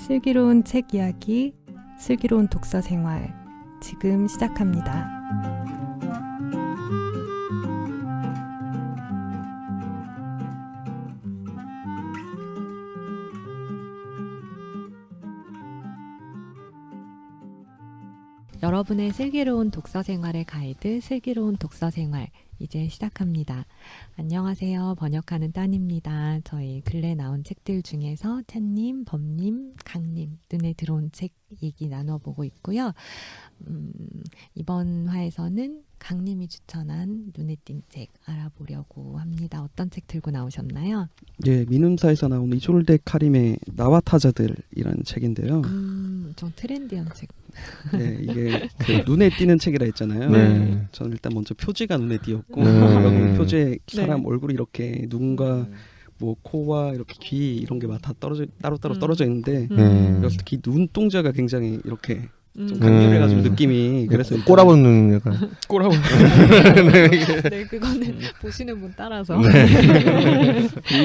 슬기로운 책 이야기, 슬기로운 독서 생활, 지금 시작합니다. 여러분의 슬기로운 독서 생활의 가이드, 슬기로운 독서 생활, 이제 시작합니다. 안녕하세요. 번역하는 딴입니다. 저희 근래 나온 책들 중에서 찬님, 범님, 강님, 눈에 들어온 책 얘기 나눠보고 있고요. 이번 화에서는 강님이 추천한 눈에 띈 책 알아보려고 합니다. 어떤 책 들고 나오셨나요? 예, 민음사에서 나온 이졸데 카림의 나와 타자들이라는 책인데요. 좀 트렌디한 책. 네, 이게 그 눈에 띄는 책이라 했잖아요. 네. 저는 일단 먼저 표지가 눈에 띄었고 네. 여기 표지에 사람 네. 얼굴이 이렇게 눈과 뭐 코와 이렇게 귀 이런 게 막 다 따로따로 떨어져 있는데 그래서 특히 눈동자가 굉장히 이렇게 좀 강렬해가지고 느낌이 그래서 꼬라보는 약간 꼬라보는 네, 그거는 보시는 분 따라서.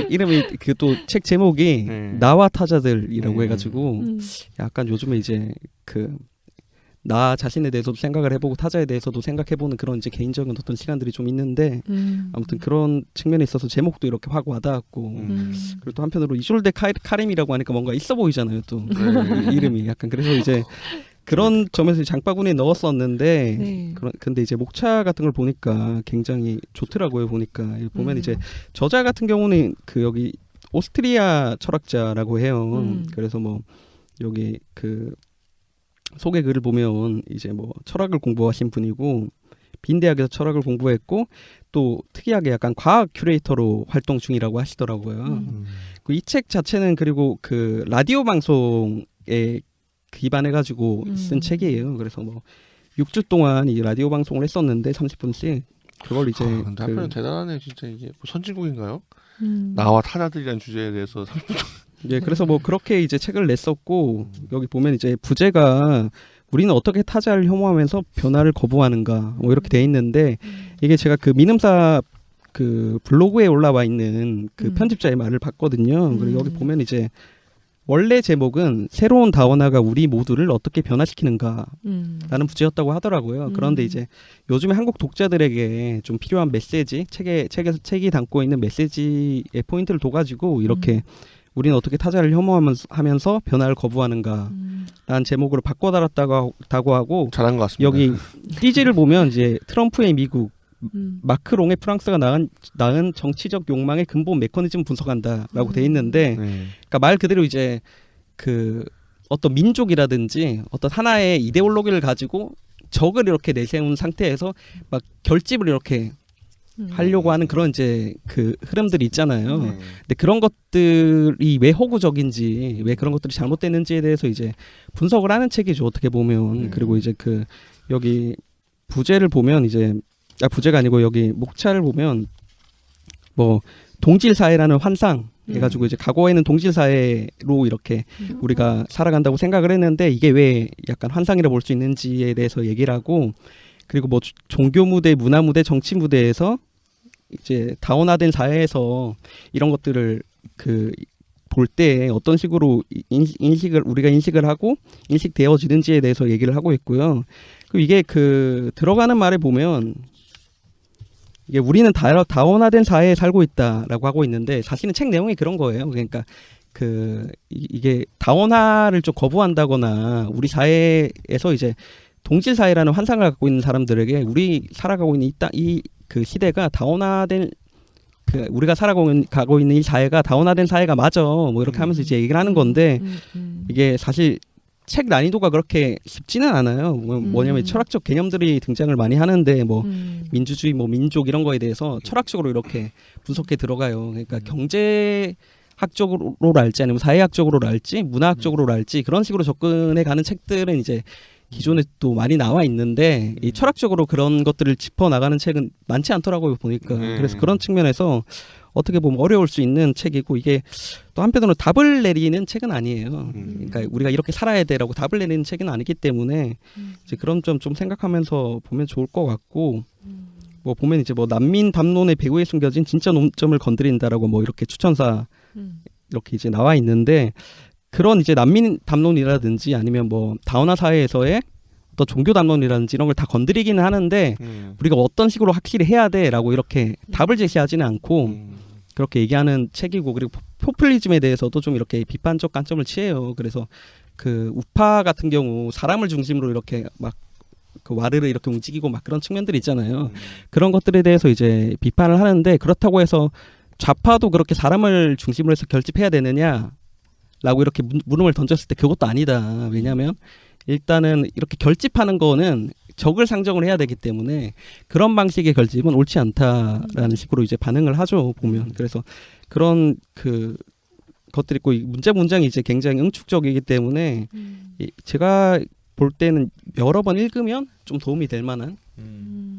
이름이 그 또 책 제목이 네. 나와 타자들이라고 해가지고 음. 약간 요즘에 이제 그 나 자신에 대해서도 생각을 해보고 타자에 대해서도 생각해보는 그런 이제 개인적인 어떤 시간들이 좀 있는데 아무튼 그런 측면에 있어서 제목도 이렇게 확 와닿았고 그리고 또 한편으로 이졸데 카림이라고 하니까 뭔가 있어 보이잖아요 또 이름이 약간 그래서 이제 그런 점에서 장바구니에 넣었었는데 네. 근데 이제 목차 같은 걸 보니까 굉장히 좋더라고요. 보니까 보면 이제 저자 같은 경우는 그 여기 오스트리아 철학자라고 해요. 그래서 뭐 여기 그 소개 글을 보면 이제 뭐 철학을 공부하신 분이고 빈 대학에서 철학을 공부했고 또 특이하게 약간 과학 큐레이터로 활동 중이라고 하시더라고요. 이 책 자체는 그리고 그 라디오 방송에 기반해가지고 쓴 책이에요. 그래서 뭐 6주 동안 이 라디오 방송을 했었는데 30분씩 그걸 이제 근데 한편은 대단하네 진짜. 이게 뭐 선진국인가요? 나와 타자들이라는 주제에 대해서 예, 그래서 뭐 그렇게 이제 책을 냈었고 여기 보면 이제 부제가 우리는 어떻게 타자를 혐오하면서 변화를 거부하는가 뭐 이렇게 돼 있는데 이게 제가 그 민음사 그 블로그에 올라와 있는 그 편집자의 말을 봤거든요. 그리고 여기 보면 이제 원래 제목은 새로운 다원화가 우리 모두를 어떻게 변화시키는가라는 부제였다고 하더라고요. 그런데 이제 요즘에 한국 독자들에게 좀 필요한 메시지, 책이 담고 있는 메시지의 포인트를 둬가지고 이렇게 우리는 어떻게 타자를 혐오하면서 변화를 거부하는가라는 제목으로 바꿔달았다고 하고 잘한 것 같습니다. 여기 띠지를 보면 이제 트럼프의 미국, 마크롱의 프랑스가 낳은 정치적 욕망의 근본 메커니즘 분석한다라고 돼 있는데, 그러니까 말 그대로 이제 그 어떤 민족이라든지 어떤 하나의 이데올로기를 가지고 적을 이렇게 내세운 상태에서 막 결집을 이렇게 하려고 하는 그런 이제 그 흐름들이 있잖아요. 근데 그런 것들이 왜 허구적인지, 왜 그런 것들이 잘못됐는지에 대해서 이제 분석을 하는 책이죠. 어떻게 보면. 그리고 이제 그 여기 부제를 보면 이제 부제가 아니고 여기 목차를 보면 뭐 동질 사회라는 환상 해가지고 이제 과거에는 동질 사회로 이렇게 우리가 살아간다고 생각을 했는데 이게 왜 약간 환상이라 볼 수 있는지에 대해서 얘기를 하고 그리고 뭐 종교 무대, 문화 무대, 정치 무대에서 이제 다원화된 사회에서 이런 것들을 그 볼 때 어떤 식으로 우리가 인식을 하고 인식되어지는지에 대해서 얘기를 하고 있고요. 그리고 이게 그 들어가는 말에 보면 이게 우리는 다원화된 사회에 살고 있다라고 하고 있는데 사실은 책 내용이 그런 거예요. 그러니까 그 이게 다원화를 좀 거부한다거나 우리 사회에서 이제 동질 사회라는 환상을 갖고 있는 사람들에게 우리 살아가고 있는 이 그 시대가 다원화된 그 우리가 살아가고 있는 이 사회가 다원화된 사회가 맞아. 뭐 이렇게 하면서 이제 얘기를 하는 건데 이게 사실 책 난이도가 그렇게 쉽지는 않아요. 뭐냐면 철학적 개념들이 등장을 많이 하는데 뭐 민주주의, 뭐 민족 이런 거에 대해서 철학적으로 이렇게 분석해 들어가요. 그러니까 경제학적으로랄지 아니면 사회학적으로랄지 문화학적으로랄지 그런 식으로 접근해 가는 책들은 이제 기존에 또 많이 나와 있는데 이 철학적으로 그런 것들을 짚어 나가는 책은 많지 않더라고요 보니까. 그래서 그런 측면에서 어떻게 보면 어려울 수 있는 책이고 이게 또 한편으로 답을 내리는 책은 아니에요. 그러니까 우리가 이렇게 살아야 돼라고 답을 내리는 책은 아니기 때문에 이제 그런 점 좀 생각하면서 보면 좋을 것 같고 뭐 보면 이제 뭐 난민 담론의 배후에 숨겨진 진짜 논점을 건드린다라고 뭐 이렇게 추천사 이렇게 이제 나와 있는데 그런 이제 난민 담론이라든지 아니면 뭐 다원화 사회에서의 어떤 종교 담론이라든지 이런 걸 다 건드리기는 하는데 우리가 어떤 식으로 확실히 해야 돼라고 이렇게 답을 제시하지는 않고 그렇게 얘기하는 책이고, 그리고 포퓰리즘에 대해서도 좀 이렇게 비판적 관점을 취해요. 그래서 그 우파 같은 경우 사람을 중심으로 이렇게 막 그 와르르 이렇게 움직이고 막 그런 측면들이 있잖아요. 그런 것들에 대해서 이제 비판을 하는데, 그렇다고 해서 좌파도 그렇게 사람을 중심으로 해서 결집해야 되느냐라고 이렇게 물음을 던졌을 때 그것도 아니다. 왜냐하면 일단은 이렇게 결집하는 거는 적을 상정을 해야 되기 때문에 그런 방식의 결집은 옳지 않다라는 식으로 이제 반응을 하죠, 보면. 그래서 그런 그 것들이 있고, 문장이 이제 굉장히 응축적이기 때문에 제가 볼 때는 여러 번 읽으면 좀 도움이 될 만한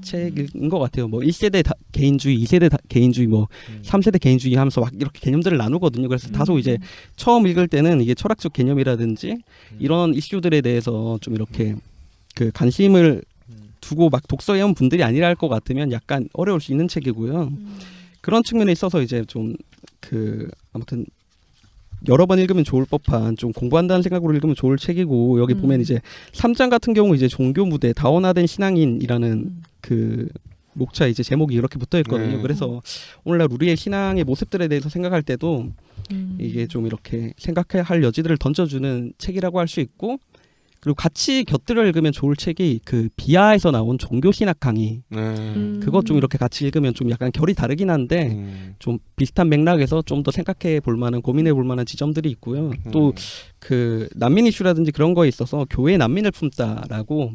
책인 것 같아요. 뭐 1세대 개인주의, 2세대 개인주의, 뭐 3세대 개인주의 하면서 막 이렇게 개념들을 나누거든요. 그래서 다소 이제 처음 읽을 때는 이게 철학적 개념이라든지 이런 이슈들에 대해서 좀 이렇게 그 관심을 두고 막 독서해온 분들이 아니라 할 것 같으면 약간 어려울 수 있는 책이고요. 그런 측면에 있어서 이제 좀 그 아무튼 여러 번 읽으면 좋을 법한, 좀 공부한다는 생각으로 읽으면 좋을 책이고, 여기 보면 이제 3장 같은 경우 이제 종교 무대 다원화된 신앙인이라는 그 목차 이제 제목이 이렇게 붙어 있거든요. 그래서 오늘날 우리의 신앙의 모습들에 대해서 생각할 때도 이게 좀 이렇게 생각해야 할 여지들을 던져주는 책이라고 할 수 있고, 그리고 같이 곁들여 읽으면 좋을 책이 그 비하에서 나온 종교신학 강의. 그것 좀 이렇게 같이 읽으면 좀 약간 결이 다르긴 한데 좀 비슷한 맥락에서 좀 더 생각해 볼 만한, 고민해 볼 만한 지점들이 있고요. 또 그 난민 이슈라든지 그런 거에 있어서 교회 난민을 품다라고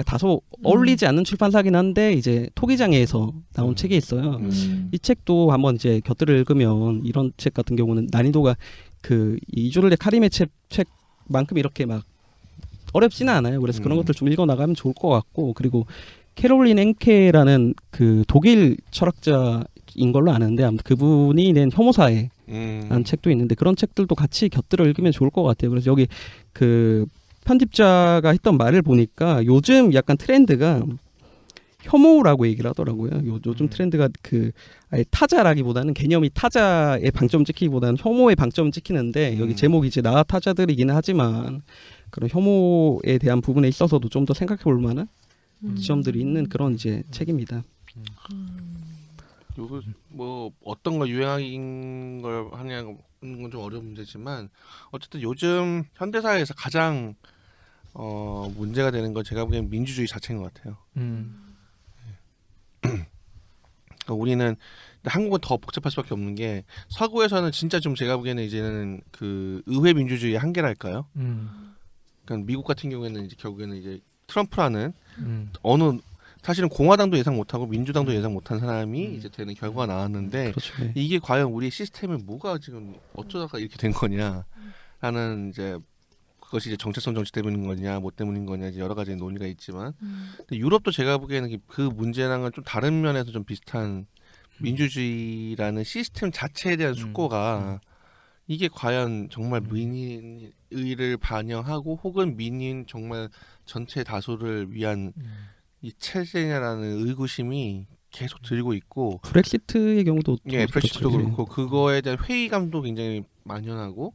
다소 어울리지 않는 출판사긴 한데 이제 토기장애에서 나온 책이 있어요. 이 책도 한번 이제 곁들여 읽으면, 이런 책 같은 경우는 난이도가 그 이조르데 카림의 책만큼 이렇게 막 어렵지는 않아요. 그래서 그런 것들 좀 읽어 나가면 좋을 것 같고, 그리고 캐롤린 엔케라는 그 독일 철학자인 걸로 아는데, 아무튼 그분이 낸 혐오사회라는 책도 있는데, 그런 책들도 같이 곁들여 읽으면 좋을 것 같아요. 그래서 여기 그 편집자가 했던 말을 보니까 요즘 약간 트렌드가 혐오라고 얘기를 하더라고요. 요즘 트렌드가 그 아예 타자라기보다는, 개념이 타자에 방점 찍히기보다는 혐오에 방점 찍히는데, 여기 제목이 이제 나 타자들이기는 하지만 그런 혐오에 대한 부분에 있어서도 좀 더 생각해 볼 만한 지점들이 있는 그런 이제 책입니다. 요거 뭐 어떤 거 유행인 걸 하냐는 건 좀 어려운 문제지만, 어쨌든 요즘 현대 사회에서 가장 문제가 되는 건 제가 보기엔 민주주의 자체인 것 같아요. 그러니까 우리는, 한국은 더 복잡할 수밖에 없는 게, 서구에서는 진짜 좀 제가 보기에는 이제는 그 의회 민주주의의 한계랄까요? 그러니까 미국 같은 경우에는 이제 결국에는 이제 트럼프라는 어느, 사실은 공화당도 예상 못하고 민주당도 예상 못한 사람이 이제 되는 결과가 나왔는데, 그렇죠. 이게 과연 우리 시스템에 뭐가 지금 어쩌다가 이렇게 된 거냐라는, 이제 그것이 이제 정체성 정치 때문인 거냐, 뭐 때문인 거냐, 이제 여러 가지 논의가 있지만, 근데 유럽도 제가 보기에는 그 문제랑은 좀 다른 면에서 좀 비슷한, 민주주의라는 시스템 자체에 대한 숙고가 이게 과연 정말 민의를 반영하고 혹은 민인 정말 전체 다수를 위한 이 체제냐라는 의구심이 계속 들고 있고, 브렉시트의 경우도 예, 브렉시트도 그렇고, 그거에 대한 회의감도 굉장히 만연하고,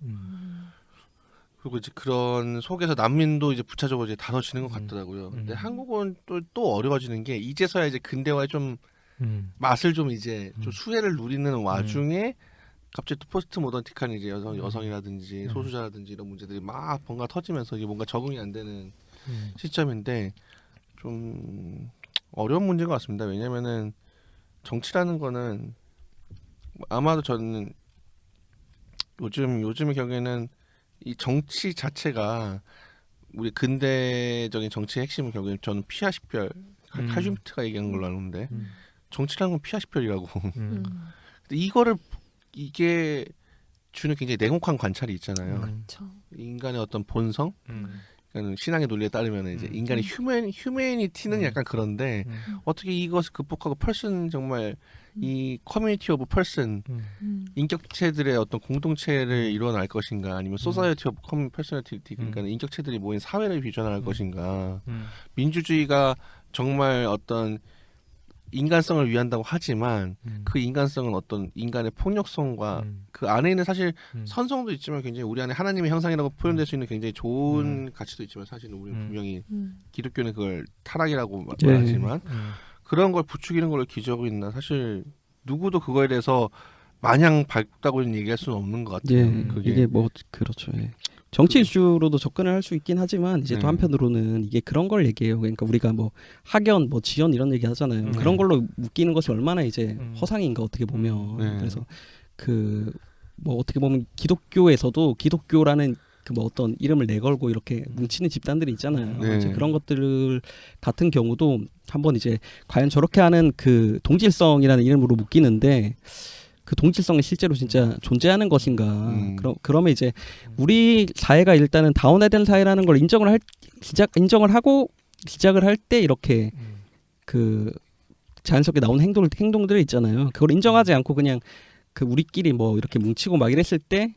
그리고 이제 그런 속에서 난민도 이제 부차적으로 이제 다뤄지는 것 같더라고요. 근데 한국은 또 어려워지는 게, 이제서야 이제 근대화의 좀 맛을 좀 이제 좀 수혜를 누리는 와중에 갑자기 또 포스트 모던틱한 이제 여성이라든지 소수자라든지 이런 문제들이 막 뭔가 터지면서 이게 뭔가 적응이 안 되는 시점인데, 좀 어려운 문제인 것 같습니다. 왜냐면은 정치라는 거는 아마도 저는 요즘의 경우에는 이 정치 자체가, 우리 근대적인 정치의 핵심은 결국엔 저는 피하식별, 칼슘트가 얘기한 걸로 아는데, 정치라는 건 피하식별이라고. 근데 이게 주는 굉장히 냉혹한 관찰이 있잖아요. 그렇죠. 인간의 어떤 본성, 그러니까 신앙의 논리에 따르면 이제 인간의 휴메니티는 약간 그런데, 어떻게 이것을 극복하고 펄슨, 정말 이 커뮤니티 오브 펄슨, 인격체들의 어떤 공동체를 이뤄낼 것인가, 아니면 소사이어티 오브 퍼스널리티, 그러니까 인격체들이 모인 사회를 비전할 것인가, 민주주의가 정말 어떤 인간성을 위한다고 하지만 그 인간성은 어떤 인간의 폭력성과 그 안에 있는 사실 선성도 있지만 굉장히 우리 안에 하나님의 형상이라고 표현될 수 있는 굉장히 좋은 가치도 있지만 사실은 우리는 분명히 기독교는 그걸 타락이라고 말하지만 그런 걸 부추기는 걸 기저하고 있나 사실 누구도 그거에 대해서 마냥 밝다고 얘기할 수는 없는 것 같아요. 예, 그게 이게 뭐 그렇죠. 예. 정치 이슈로도 접근을 할 수 있긴 하지만 이제 또 한편으로는 이게 그런 걸 얘기해요. 그러니까 우리가 뭐 학연, 뭐 지연 이런 얘기 하잖아요. 그런 걸로 묶이는 것이 얼마나 이제 허상인가 어떻게 보면. 그래서 그 뭐 어떻게 보면 기독교에서도 기독교라는 그 뭐 어떤 이름을 내걸고 이렇게 뭉치는 집단들이 있잖아요. 이제 그런 것들 같은 경우도 한번 이제 과연 저렇게 하는 그 동질성이라는 이름으로 묶이는데 그 동질성이 실제로 진짜 존재하는 것인가? 그러면 이제 우리 사회가 일단은 다운화된 사회라는 걸 인정을 하고 시작을 할 때 이렇게 그 자연스럽게 나오는 행동들이 있잖아요. 그걸 인정하지 않고 그냥 그 우리끼리 뭐 이렇게 뭉치고 막 이랬을 때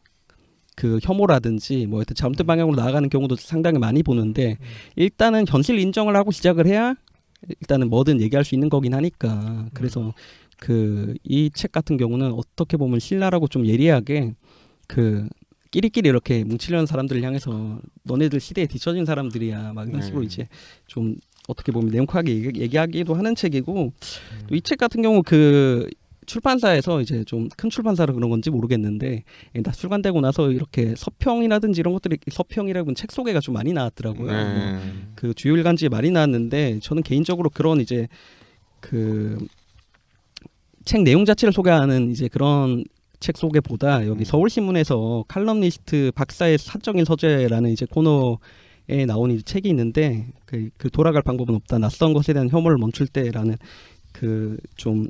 그 혐오라든지 뭐 하여튼 잘못된 방향으로 나아가는 경우도 상당히 많이 보는데 일단은 현실 인정을 하고 시작을 해야 일단은 뭐든 얘기할 수 있는 거긴 하니까. 그래서 그 이 책 같은 경우는 어떻게 보면 신랄하고 좀 예리하게 그 끼리끼리 이렇게 뭉치려는 사람들을 향해서 너네들 시대에 뒤처진 사람들이야 막 이런 식으로 이제 좀 어떻게 보면 냉혹하게 얘기하기도 하는 책이고 또 이 책 같은 경우 그 출판사에서 이제 좀 큰 출판사라 그런 건지 모르겠는데 다 출간되고 나서 이렇게 서평이라든지 이런 것들이 서평이라고는 책 소개가 좀 많이 나왔더라고요. 뭐 그 주요 일간지에 많이 나왔는데 저는 개인적으로 그런 이제 그 책 내용 자체를 소개하는 이제 그런 책 소개보다 여기 서울신문에서 칼럼니스트 박사의 사적인 서재라는 이제 코너에 나온 이제 책이 있는데 그 돌아갈 방법은 없다 낯선 것에 대한 혐오를 멈출 때라는 그 좀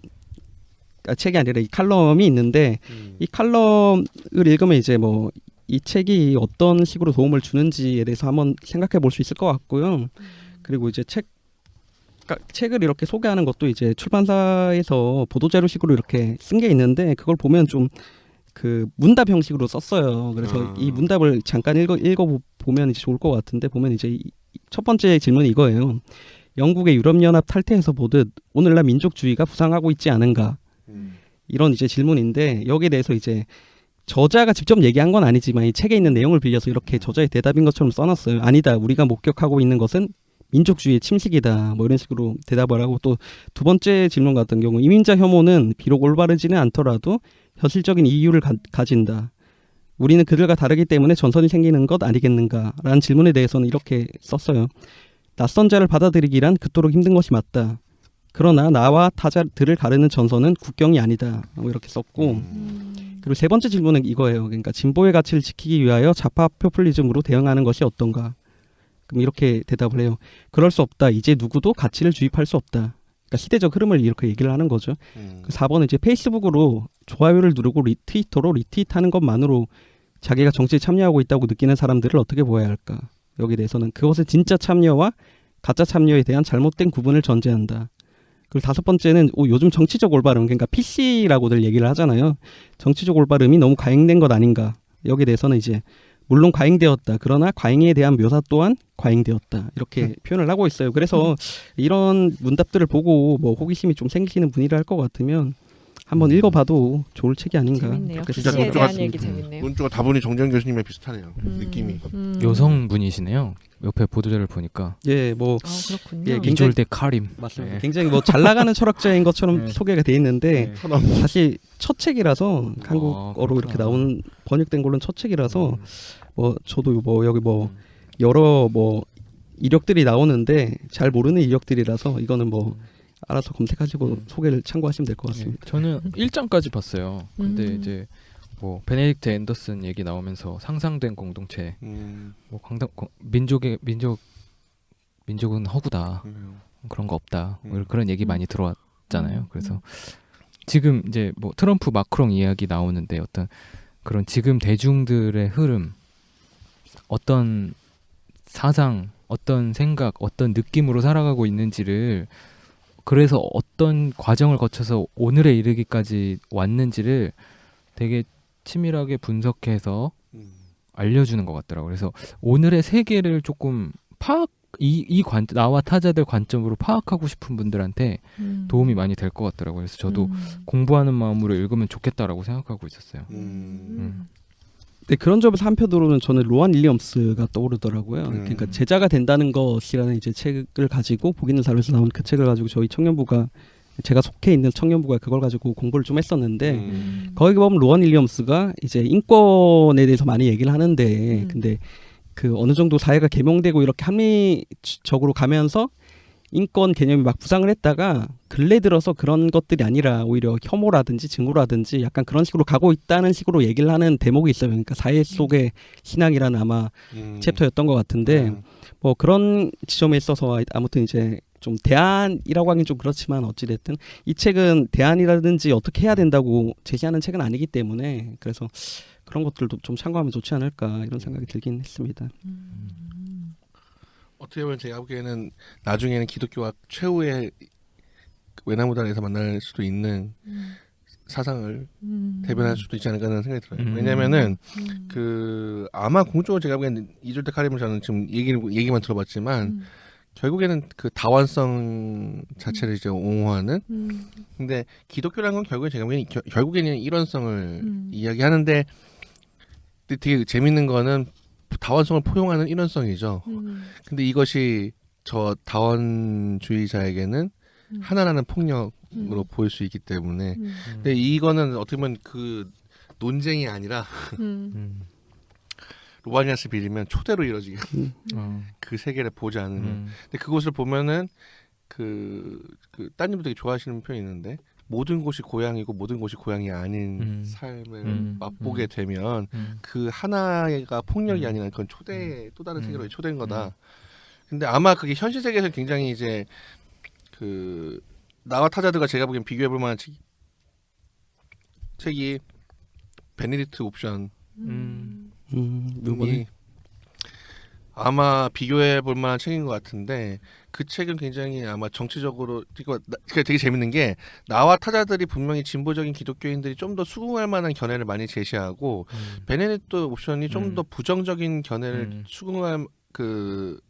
책이 아니라 이 칼럼이 있는데 이 칼럼을 읽으면 이제 뭐 이 책이 어떤 식으로 도움을 주는지에 대해서 한번 생각해 볼 수 있을 것 같고요. 그리고 이제 책을 이렇게 소개하는 것도 이제 출판사에서 보도자료식으로 이렇게 쓴 게 있는데 그걸 보면 좀 그 문답 형식으로 썼어요. 그래서 이 문답을 잠깐 읽어 보면 이제 좋을 것 같은데 보면 이제 첫 번째 질문이 이거예요. 영국의 유럽연합 탈퇴에서 보듯 오늘날 민족주의가 부상하고 있지 않은가? 이런 이제 질문인데 여기에 대해서 이제 저자가 직접 얘기한 건 아니지만 이 책에 있는 내용을 빌려서 이렇게 저자의 대답인 것처럼 써놨어요. 아니다. 우리가 목격하고 있는 것은 민족주의의 침식이다. 뭐 이런 식으로 대답을 하고 또 두 번째 질문 같은 경우 이민자 혐오는 비록 올바르지는 않더라도 현실적인 이유를 가진다. 우리는 그들과 다르기 때문에 전선이 생기는 것 아니겠는가? 라는 질문에 대해서는 이렇게 썼어요. 낯선 자를 받아들이기란 그토록 힘든 것이 맞다. 그러나 나와 타자들을 가르는 전선은 국경이 아니다. 뭐 이렇게 썼고 그리고 세 번째 질문은 이거예요. 그러니까 진보의 가치를 지키기 위하여 좌파 포퓰리즘으로 대응하는 것이 어떤가? 그럼 이렇게 대답을 해요. 그럴 수 없다. 이제 누구도 가치를 주입할 수 없다. 그러니까 시대적 흐름을 이렇게 얘기를 하는 거죠. 그 4번은 이제 페이스북으로 좋아요를 누르고 트위터로 리트윗하는 것만으로 자기가 정치에 참여하고 있다고 느끼는 사람들을 어떻게 보아야 할까? 여기에 대해서는 그것은 진짜 참여와 가짜 참여에 대한 잘못된 구분을 전제한다. 그리고 다섯 번째는 요즘 정치적 올바름, 그러니까 PC라고들 얘기를 하잖아요. 정치적 올바름이 너무 과잉된 것 아닌가? 여기에 대해서는 이제 물론 과잉되었다. 그러나 과잉에 대한 묘사 또한 과잉되었다. 이렇게 표현을 하고 있어요. 그래서 이런 문답들을 보고 뭐 호기심이 좀 생기시는 분이라 할 것 같으면 한번 읽어봐도 좋을 책이 아닌가. 재밌네요. 진짜 PC에 문자가 대한 얘기 재밌네요. 문주가 다분히 정재영 교수님의 비슷하네요. 느낌이. 여성분이시네요. 옆에 보도자를 보니까. 예, 뭐 그렇군요. 예, 굉장히 이졸대 카림. 맞습니다. 네. 굉장히 뭐 잘 나가는 철학자인 것처럼 네. 소개가 돼 있는데 네. 사실 첫 책이라서 한국어로 그렇구나. 이렇게 나온 번역된 걸로는 첫 책이라서 뭐 저도 뭐 여기 뭐 여러 뭐 이력들이 나오는데 잘 모르는 이력들이라서 이거는 뭐 알아서 검색하시고 소개를 참고하시면 될 것 같습니다. 저는 1장까지 봤어요. 근데 이제 뭐 베네딕트 앤더슨 얘기 나오면서 상상된 공동체, 뭐 민족은 허구다, 그런 거 없다, 뭐 그런 얘기 많이 들어왔잖아요. 그래서 지금 이제 뭐 트럼프 마크롱 이야기 나오는데 어떤 그런 지금 대중들의 흐름, 어떤 사상, 어떤 생각, 어떤 느낌으로 살아가고 있는지를, 그래서 어떤 과정을 거쳐서 오늘에 이르기까지 왔는지를 되게 치밀하게 분석해서 알려주는 것 같더라고요. 그래서 오늘의 세계를 조금 나와 타자들 관점으로 파악하고 싶은 분들한테 도움이 많이 될 것 같더라고요. 그래서 저도 공부하는 마음으로 읽으면 좋겠다라고 생각하고 있었어요. 네, 그런 점에서 한편으로는 저는 로안 윌리엄스가 떠오르더라고요. 그러니까 제자가 된다는 것이라는 이제 책을 가지고 보기는 사료에서 나온 그 책을 가지고 저희 청년부가 제가 속해 있는 청년부가 그걸 가지고 공부를 좀 했었는데 거기 보면 로안 윌리엄스가 이제 인권에 대해서 많이 얘기를 하는데 근데 그 어느 정도 사회가 개명되고 이렇게 합리적으로 가면서 인권 개념이 막 부상을 했다가 근래 들어서 그런 것들이 아니라 오히려 혐오라든지 증오라든지 약간 그런 식으로 가고 있다는 식으로 얘기를 하는 대목이 있어요. 그러니까 사회 속의 신앙이라는 아마 챕터였던 것 같은데 뭐 그런 지점에 있어서 아무튼 이제 좀 대안이라고 하긴 좀 그렇지만 어찌됐든 이 책은 대안이라든지 어떻게 해야 된다고 제시하는 책은 아니기 때문에 그래서 그런 것들도 좀 참고하면 좋지 않을까 이런 생각이 들긴 했습니다. 어떻게 보면 제가 보기에는 나중에는 기독교가 최후의 외나무단에서 만날 수도 있는 사상을 대변할 수도 있지 않을까 하는 생각이 들어요. 왜냐면은 그 아마 공적으로 제가 보기에는 이졸데 카림을 저는 지금 얘기만 들어봤지만 결국에는 그 다원성 자체를 이제 옹호하는 근데 기독교라는 건 결국에 제가 보기에는 결국에는 일원성을 이야기하는데 되게 재밌는 거는 다원성을 포용하는 일원성이죠. 근데 이것이 저 다원주의자에게는 하나라는 폭력으로 보일 수 있기 때문에 근데 이거는 어떻게 보면 그 논쟁이 아니라 로바니아스 비리면 초대로 이루어지게 그 세계를 보지 않으면 근데 그곳을 보면은 그 따님도 되게 좋아하시는 표현이 있는데 모든 곳이 고향이고 모든 곳이 고향이 아닌 삶을 맛보게 되면 그 하나가 폭력이 아니라 그건 초대 또 다른 세계로 초대인 거다. 근데 아마 그게 현실 세계에서 굉장히 이제 그 나와 타자들과 제가 보기엔 비교해볼 만한 책이 베네딕트 옵션 누구니? 아마 비교해볼 만한 책인 것 같은데 그 책은 굉장히 아마 정치적으로 되게 재밌는 게 나와 타자들이 분명히 진보적인 기독교인들이 좀 더 수긍할 만한 견해를 많이 제시하고 베네딕트 옵션이 좀 더 부정적인 견해를 수긍할 그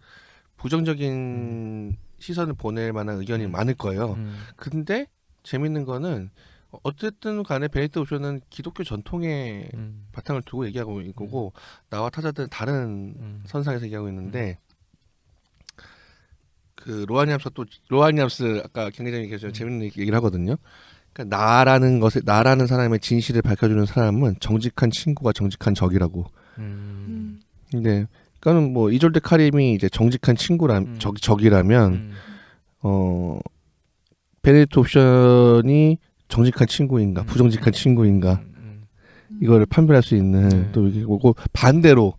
부정적인 시선을 보낼 만한 의견이 많을 거예요. 근데 재밌는 거는 어쨌든 간에 베네딕트 옵션은 기독교 전통의 바탕을 두고 얘기하고 있는 거고 나와 타자들은 다른 선상에서 얘기하고 있는데 그 로아니암스 아까 경제장님 계셔서 재밌는 얘기를 하거든요. 그러니까 나라는 사람의 진실을 밝혀주는 사람은 정직한 친구가 정직한 적이라고. 근데 그러니까는 뭐 이졸데 카림이 이제 정직한 적이라면 베네딕트 옵션이 정직한 친구인가 부정직한 친구인가 이거를 판별할 수 있는 또 이게 뭐고 반대로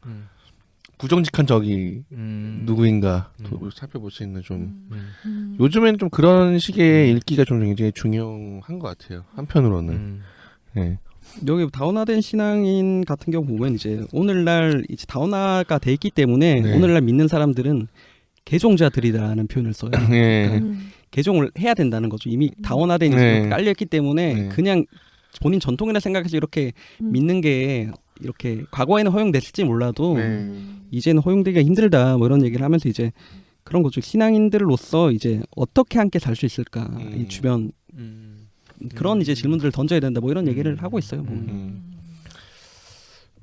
부정직한 적이 누구인가 또 살펴볼 수 있는 좀 요즘에는 좀 그런 식의 읽기가 좀 굉장히 중요한 것 같아요. 한편으로는 네. 여기 다원화된 신앙인 같은 경우 보면 이제 오늘날 이제 다원화가 돼 있기 때문에 네. 오늘날 믿는 사람들은 개종자들이라는 표현을 써요. 그러니까 개종을 해야 된다는 거죠. 이미 다원화된 네. 깔려있기 때문에 네. 그냥 본인 전통이라 생각해서 이렇게 믿는 게 이렇게 과거에는 허용됐을지 몰라도 이제는 허용되기가 힘들다 뭐 이런 얘기를 하면서 이제 그런 거죠. 신앙인들로서 이제 어떻게 함께 살 수 있을까 이 주변 그런 이제 질문들을 던져야 된다 뭐 이런 얘기를 하고 있어요.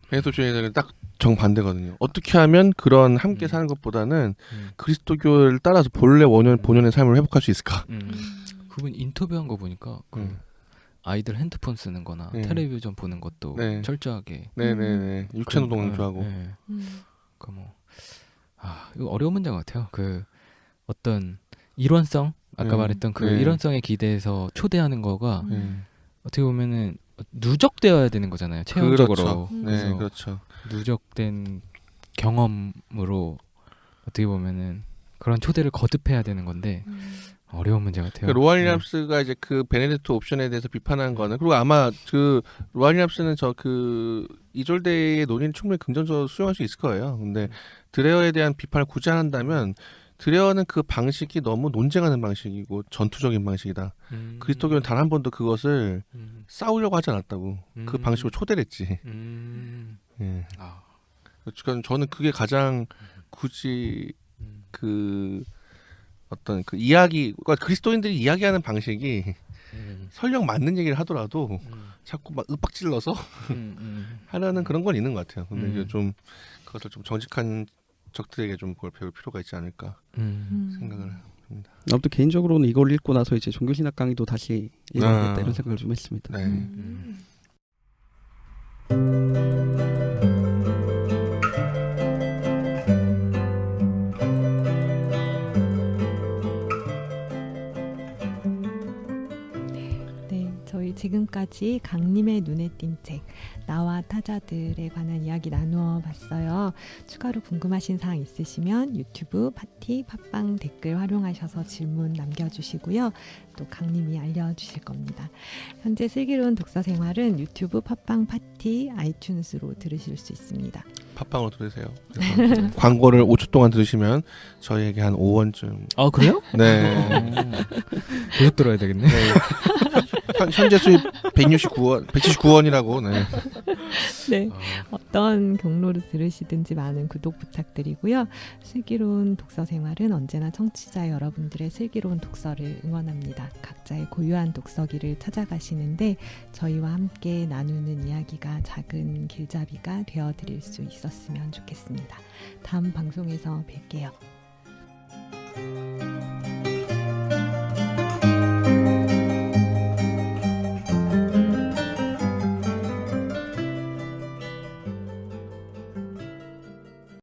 베네딕트 옵션에는 딱 정반대거든요. 어떻게 하면 그런 함께 사는 것보다는 그리스도교를 따라서 본래 본연의 삶을 회복할 수 있을까? 그분 인터뷰한 거 보니까 아이들 핸드폰 쓰는 거나 텔레비전 보는 것도 철저하게 네네네 육체노동을 좋아하고 그 뭐 이거 어려운 문제 같아요. 그 어떤 일원성 아까 말했던 그 일원성에 기대해서 초대하는 거가 어떻게 보면은 누적되어야 되는 거잖아요. 체험적으로. 그렇죠. 네, 그렇죠. 누적된 경험으로 어떻게 보면은 그런 초대를 거듭해야 되는 건데 어려운 문제 같아요. 로아니압스가 이제 그 베네딕트 옵션에 대해서 비판한 거는 그리고 아마 그 로아니압스는 저 그 이졸데의 논의를 충분히 긍정적으로 수용할 수 있을 거예요. 근데 드레어에 대한 비판을 굳이 안 한다면 드레어는 그 방식이 너무 논쟁하는 방식이고 전투적인 방식이다. 그리스도교는 단 한 번도 그것을 싸우려고 하지 않았다고. 그 방식으로 초대를 했지. 예. 그러니까 저는 그게 가장 굳이 그 어떤 그 이야기, 그러니까 그리스도인들이 이야기하는 방식이 설령 맞는 얘기를 하더라도 자꾸 막 윽박질러서 하려는 그런 건 있는 것 같아요. 근데 이게 좀 그것을 좀 정직한 적들에게 좀 그걸 배울 필요가 있지 않을까 생각을 합니다. 아무튼 개인적으로는 이걸 읽고 나서 이제 종교신학 강의도 다시 읽어야겠다 이런 생각을 좀 했습니다. 네. 네, 저희 지금까지 강림의 눈에 띈 책, 나와 타자들에 관한 이야기 나누어 봤어요. 추가로 궁금하신 사항 있으시면 유튜브, 파티, 팟빵 댓글 활용하셔서 질문 남겨주시고요. 또 강림이 알려주실 겁니다. 현재 슬기로운 독서 생활은 유튜브, 팟빵, 파티, 아이튠즈로 들으실 수 있습니다. 팟빵으로 들으세요. 광고를 5초 동안 들으시면 저희에게 한 5원쯤. 아 그래요? 네. 계속 들어야 되겠네. 현재 수입 169원이라고. 네. 네, 어떤 경로로 들으시든지 많은 구독 부탁드리고요. 슬기로운 독서 생활은 언제나 청취자 여러분들의 슬기로운 독서를 응원합니다. 각자의 고유한 독서기를 찾아가시는데 저희와 함께 나누는 이야기가 작은 길잡이가 되어드릴 수 있었으면 좋겠습니다. 다음 방송에서 뵐게요.